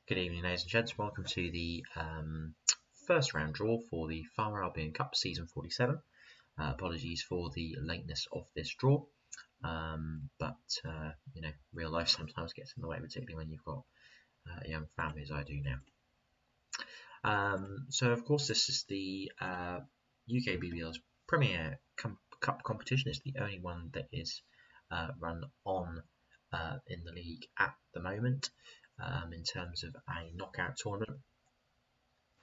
Good evening, ladies and gents. Welcome to the first round draw for the Far Albion Cup Season 47. Apologies for the lateness of this draw, but real life sometimes gets in the way, particularly when you've got a young family as I do now. So, of course, this is the UK BBL's premier cup competition. It's the only one that is run on in the league at the moment. In terms of a knockout tournament,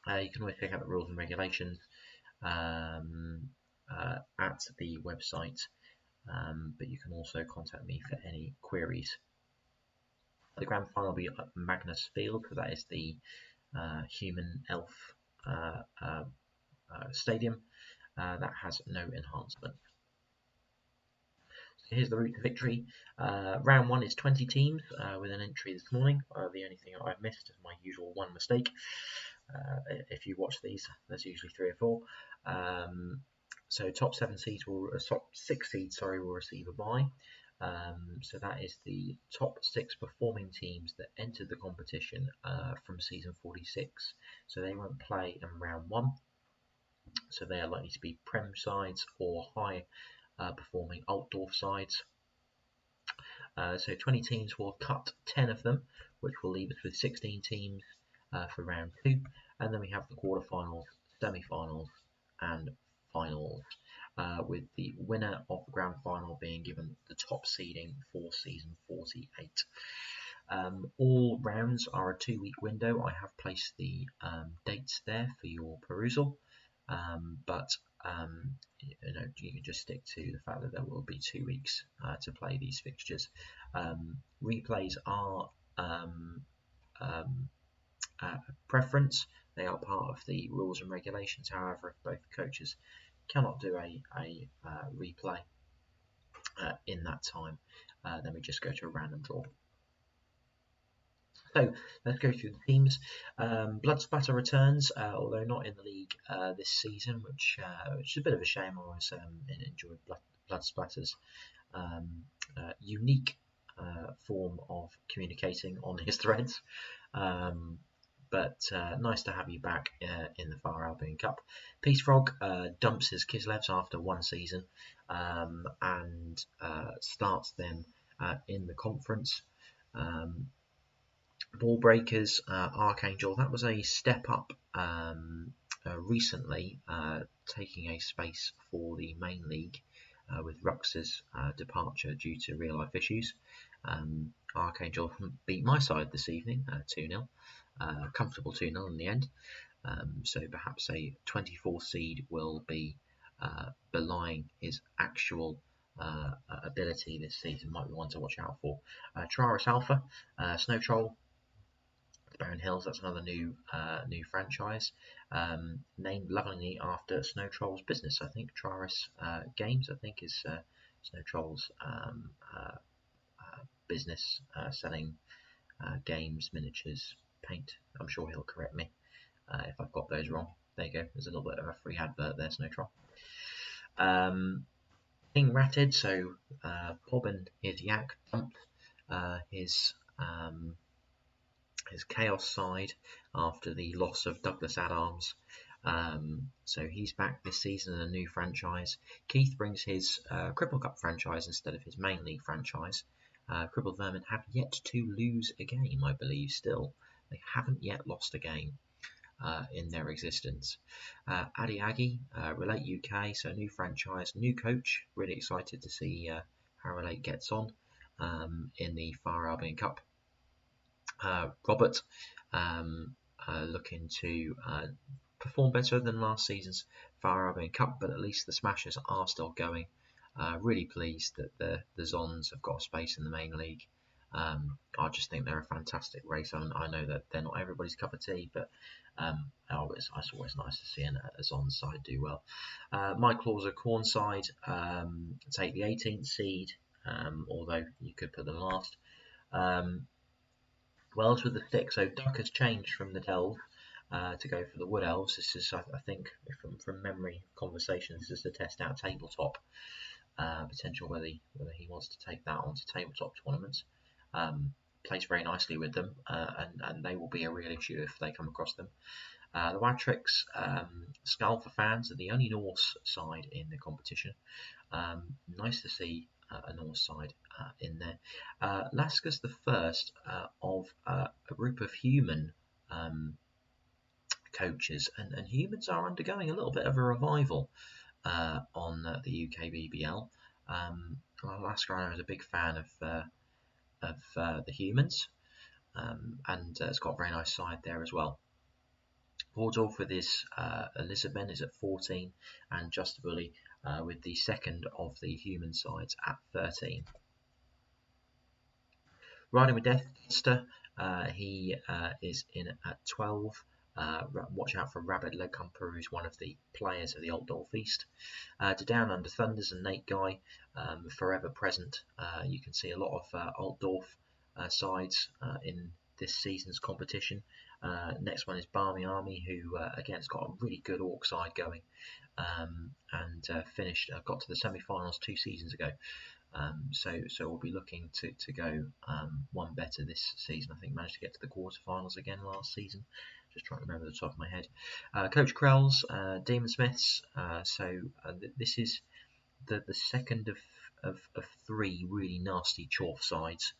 you can always check out the rules and regulations at the website, but you can also contact me for any queries. The grand final will be at Magnus Field, so that is the Human Elf stadium that has no enhancement. Here's the route to victory. Round 1 is 20 teams with an entry this morning. The only thing I've missed is my usual one mistake. If you watch these, there's usually 3 or 4. So top 6 seeds will receive a bye. So that is the top 6 performing teams that entered the competition from season 46. So they won't play in round 1. So they are likely to be Prem sides or high performing Altdorf sides. So 20 teams will cut 10 of them, which will leave us with 16 teams for round 2. And then we have the quarterfinals, semi-finals and finals, with the winner of the grand final being given the top seeding for season 48. All rounds are a 2-week window. I have placed the dates there for your perusal, but you can just stick to the fact that there will be 2 weeks to play these fixtures. Replays are preference. They are part of the rules and regulations. However, if both coaches cannot do a replay in that time, then we just go to a random draw. So let's go through the teams. Blood Spatter returns, although not in the league this season, which is a bit of a shame. I always enjoyed Blood Spatter's unique form of communicating on his threads. But nice to have you back in the Far Albion Cup. Peace Frog dumps his Kislevs after 1 season and starts them in the conference. Ball Breakers, Archangel, that was a step up recently, taking a space for the main league with Rux's departure due to real life issues. Archangel beat my side this evening 2-0, comfortable 2-0 in the end. So perhaps a 24 seed will be belying his actual ability this season. Might be one to watch out for. Traris Alpha, Snow Troll, Barren Hills, that's another new franchise, named lovingly after Snow Troll's business. I think Traris Games, I think, is Snow Troll's business, selling games, miniatures, paint. I'm sure he'll correct me if I've got those wrong. There you go. There's a little bit of a free advert there, Snow Troll. King Ratted, so Bob and his Yak dumped his Chaos side after the loss of Douglas Adams. So he's back this season in a new franchise. Keith brings his Cripple Cup franchise instead of his main league franchise. Crippled Vermin have yet to lose a game, I believe, still. They haven't yet lost a game in their existence. Addy Aggie, Relate UK, so new franchise, new coach. Really excited to see how Relate gets on in the Far Albion Cup. Robert looking to perform better than last season's Far Albion Cup, but at least the Smashers are still going. Really pleased that the Zons have got a space in the main league. I just think they're a fantastic race. I know that they're not everybody's cup of tea, but it's always nice to see a Zons side do well. My Claws are Corn side take the 18th seed, although you could put them last. Wells with the stick, so Duck has changed from the Delve to go for the Wood Elves. This is, I think, from memory conversations, this is to test out tabletop potential, whether he wants to take that onto tabletop tournaments. plays very nicely with them, and they will be a real issue if they come across them. The Wadtricks, Skull for fans, are the only Norse side in the competition. Nice to see a Norse side in there. Lasker's the first of a group of human coaches, and humans are undergoing a little bit of a revival on the UK BBL. Lasker I know is a big fan of the humans, and it's got a very nice side there as well. Wardorf with his Elizabeth is at 14, and Just Bully with the second of the human sides at 13. Riding with Deathster, he is in at 12. Watch out for Rabid Legcumper, who's one of the players of the Altdorf East. To Down Under Thunders and Nate Guy, forever present. You can see a lot of Altdorf sides in this season's competition. Next one is Barmy Army, who again has got a really good Orc side going, and got to the semi-finals 2 seasons ago. So we'll be looking to go one better this season. I think managed to get to the quarterfinals again last season. Just trying to remember the top of my head. Coach Krell's Demon Smiths. This is the second of 3 really nasty Chorf sides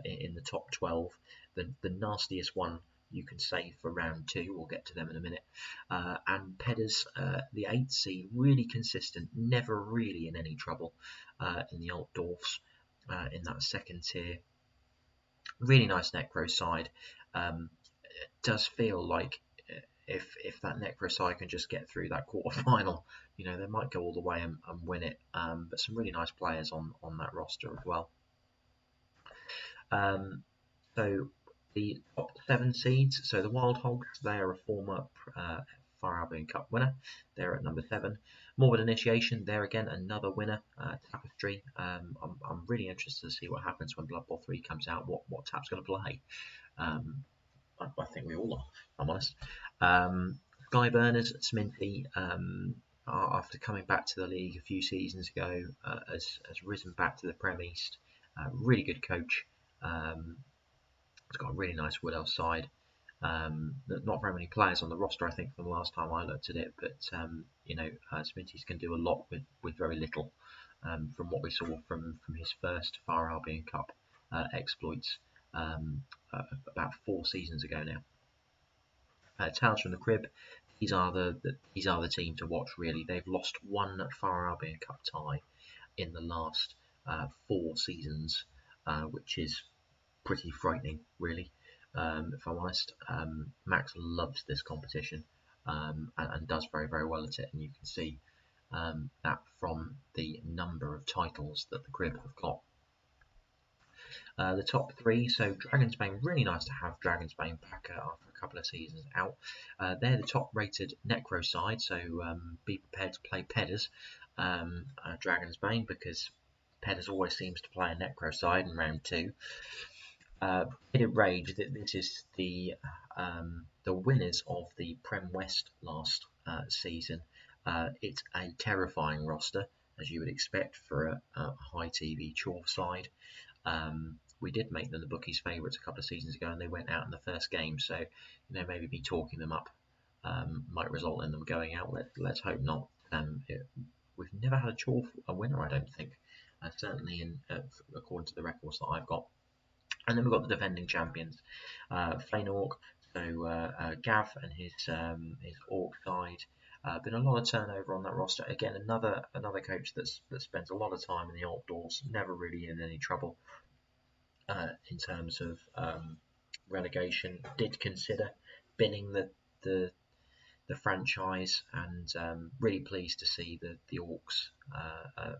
in the top 12. The nastiest one you can save for round 2. We'll get to them in a minute. And Pedders, the 8th seed, really consistent, never really in any trouble in the Altdorfs in that second tier. Really nice Necro side. It does feel like if that Necro side can just get through that quarter-final, they might go all the way and win it. But some really nice players on that roster as well. So the top 7 seeds, so the Wild Hogs, they are a former Far Albion Cup winner. They're at number 7. Morbid Initiation, they're again another winner. Tapestry, I'm really interested to see what happens when Blood Bowl 3 comes out, what Tap's going to play. I think we all are, if I'm honest. Skyburners, Sminty, after coming back to the league a few seasons ago, has risen back to the Prem East. Really good coach. It's got a really nice Woodell side. Not very many players on the roster, I think, from the last time I looked at it, but Smitty's can do a lot with very little. From what we saw from his first Far Albion Cup exploits about 4 seasons ago now. Tales from the Crib, these are the team to watch really. They've lost 1 Far Albion Cup tie in the last 4 seasons, which is pretty frightening, really, if I'm honest. Max loves this competition and does very, very well at it, and you can see that from the number of titles that the Crib have got. The top 3, so Dragonsbane, really nice to have Dragonsbane back after a couple of seasons out. They're the top rated Necro side, so be prepared to play Pedders, Dragonsbane, because Pedders always seems to play a Necro side in round 2. Hidden Rage, this is the winners of the Prem West last season. It's a terrifying roster, as you would expect for a high TV Chorf side. We did make them the bookies' favourites a couple of seasons ago, and they went out in the first game. So, maybe be talking them up might result in them going out. Let's hope not. We've never had a winner, I don't think. Certainly, according to the records that I've got. And then we've got the defending champions, Flane Orc. So Gav and his Orc side. Been a lot of turnover on that roster. Again, another coach that spends a lot of time in the Altdorfs, never really in any trouble in terms of relegation. Did consider binning the franchise, and really pleased to see the Orcs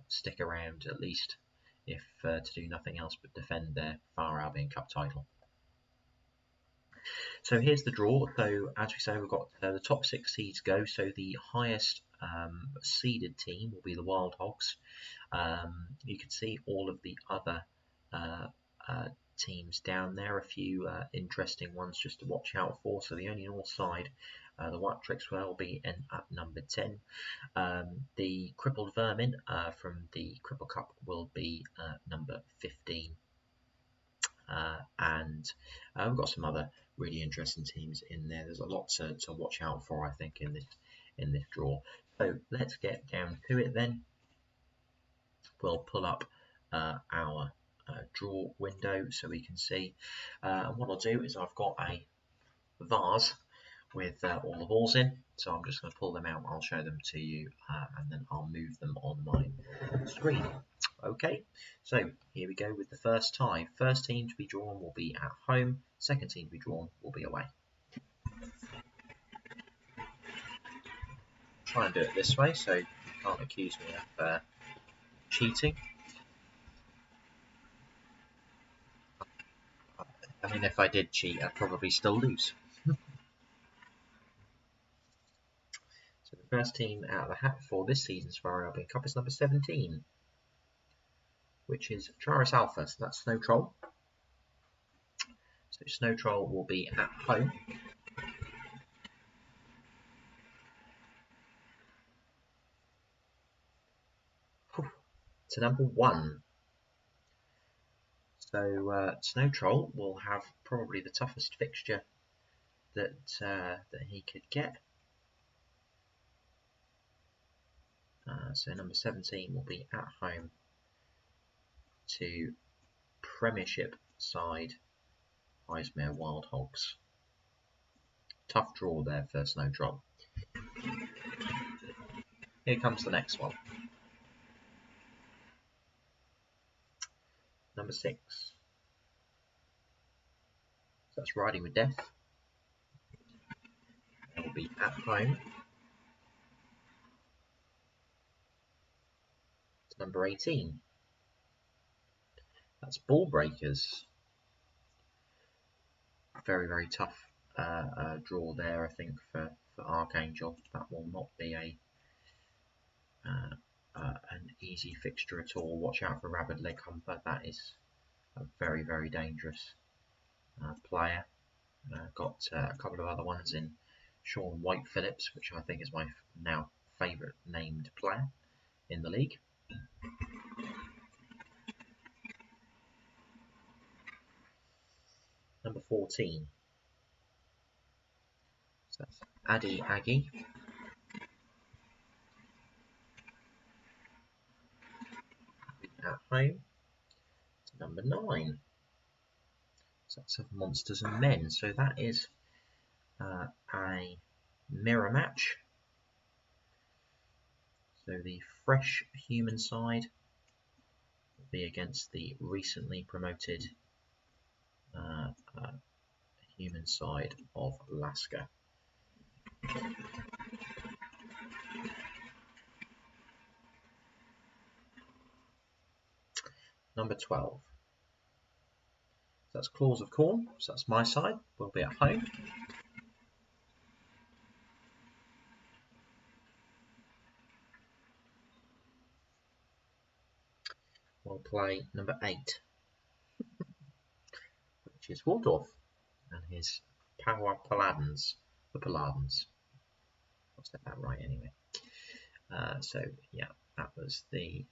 stick around, at least if to do nothing else but defend their Far Albion Cup title. So here's the draw. So as we say, we've got the top 6 seeds go. So the highest seeded team will be the Wild Hogs. You can see all of the other teams down there. A few interesting ones just to watch out for. So the only North side, the Wadtricks, will be at number 10. The Crippled Vermin from the Cripple Cup will be number 15. and we've got some other really interesting teams in there. There's a lot to watch out for, I think, in this draw. So let's get down to it then. We'll pull up our draw window so we can see. And what I'll do is I've got a vase with all the balls in, so I'm just going to pull them out. I'll show them to you, and then I'll move them on my screen. Okay, so here we go with the first tie. First team to be drawn will be at home. Second team to be drawn will be away. Try and do it this way so you can't accuse me of cheating. I mean, if I did cheat, I'd probably still lose. So the first team out of the hat for this season's Far Albion Cup is number 17, which is Traris Alpha, so that's Snow Troll. So Snow Troll will be at home. To number 1. So Snow Troll will have probably the toughest fixture that he could get. So number 17 will be at home to Premiership side Ismere Wild Hogs. Tough draw there for Snow Troll. Here comes the next one. Number 6. So that's Riding with Death. It will be at home to number 18. That's Ball Breakers. Very, very tough draw there, I think, for Archangel. That will not be an easy fixture at all. Watch out for Rabid Leg Humper. That is a very, very dangerous player. Got a couple of other ones in Sean White Phillips, which I think is my now favourite named player in the league. Number 14. So that's Addy Aggie. At home to number 9. So that's of Monsters and Men. So that is a mirror match. So the fresh human side will be against the recently promoted human side of Lasker. Number 12. So that's Claws of Corn. So that's my side. We'll be at home. We'll play number 8, which is Waldorf and his Power Paladins. The Paladins. I'll set that right anyway. So yeah, that was the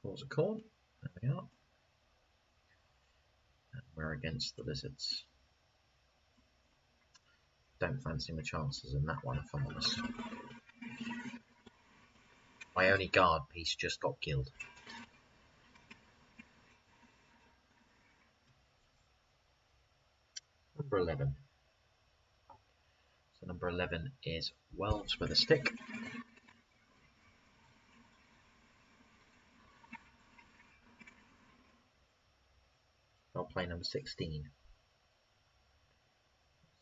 Claws of Corn. There we are. And we're against the Lizards. Don't fancy my chances in that one, if I'm honest. My only guard piece just got killed. Number 11. So number 11 is Welds with a Stick. I'll play number 16.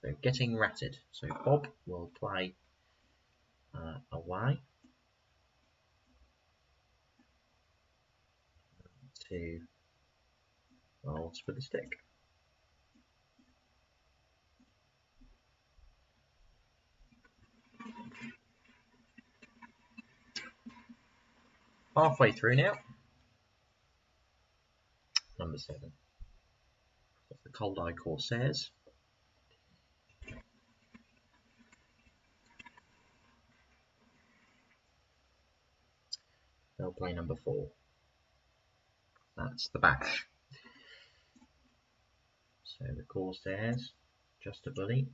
So Getting Ratted. So Bob will play away to Welds with a Stick. Halfway through now. Number 7. That's the Cold Eye Corsairs. They'll play number 4. That's the bash. So the Corsairs, just a bully,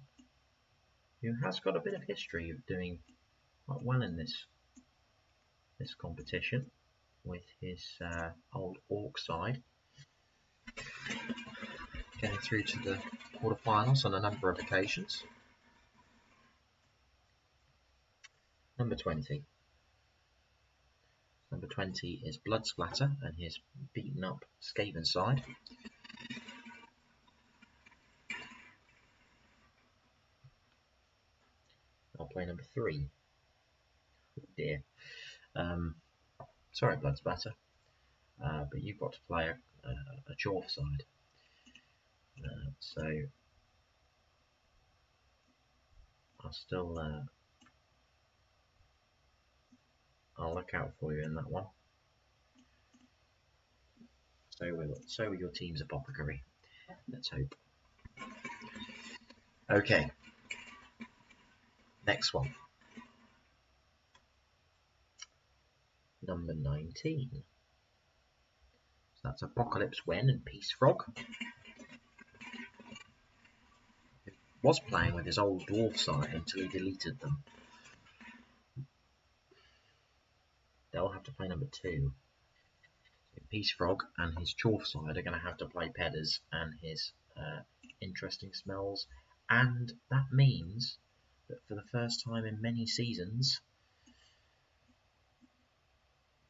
who has got a bit of history of doing quite well in this competition with his old Orc side, getting through to the quarterfinals on a number of occasions. Number 20. Number 20 is Blood Splatter and his beaten up Skaven side. I'll play number 3. Oh dear. Sorry, Blood Splatter, but you've got to play a Chorf side. So I'll still I'll look out for you in that one. So will your team's Apothecary. Let's hope. Okay. Next one. Number 19. So that's Apocalypse Wen and Peace Frog. He was playing with his old dwarf side until he deleted them. They'll have to play number 2. Peace Frog and his Chorf side are going to have to play Pedders and his Interesting Smells, and that means that for the first time in many seasons,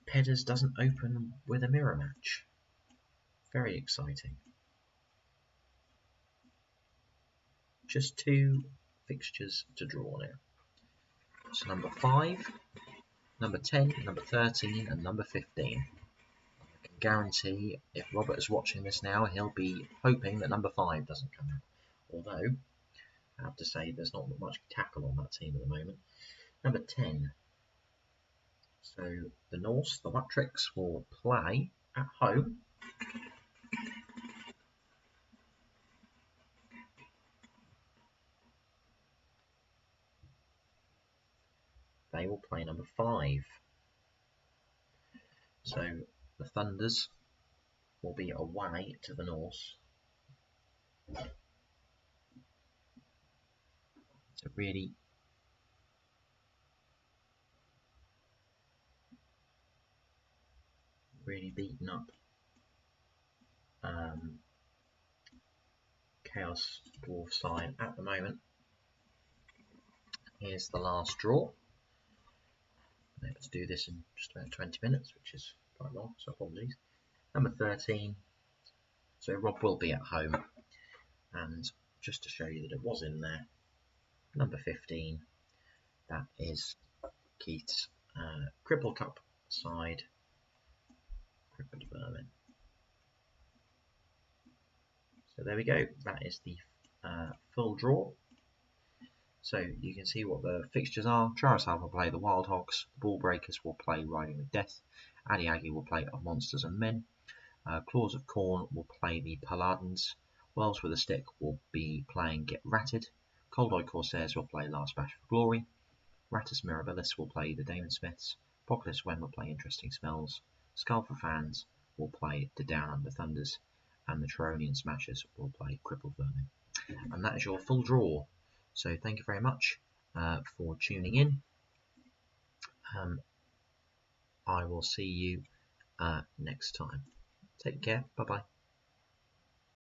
Pedders doesn't open with a mirror match. Very exciting. Just 2 fixtures to draw now. So number 5, number 10, number 13 and number 15. I can guarantee if Robert is watching this now, he'll be hoping that number 5 doesn't come out. Although, I have to say there's not much tackle on that team at the moment. Number 10. So the Norse, the Wattricks, will play at home. They will play number 5. So the Thunders will be away to the Norse. It's a really beaten up Chaos Dwarf side at the moment. Here's the last draw. Let's do this in just about 20 minutes, which is quite long, so apologies. Number 13. So Rob will be at home, and just to show you that it was in there, number 15, that is Keith's Cripple Cup side, Crippled Vermin. So there we go, that is the full draw. So you can see what the fixtures are. Charizard will play the Wild Hogs, the Ball Breakers will play Riding with Death, Adi Aggie will play Of Monsters and Men, Claws of Corn will play the Paladins, Wells with a Stick will be playing Get Ratted, Cold Eye Corsairs will play Last Bash for Glory, Rattus Mirabilis will play the Damon Smiths, Apocalypse Wen will play Interesting Smells, Skull for Fans will play the Down Under Thunders, and the Tyronian Smashers will play Crippled Vermin. And that is your full draw. So thank you very much for tuning in. I will see you next time. Take care. Bye-bye.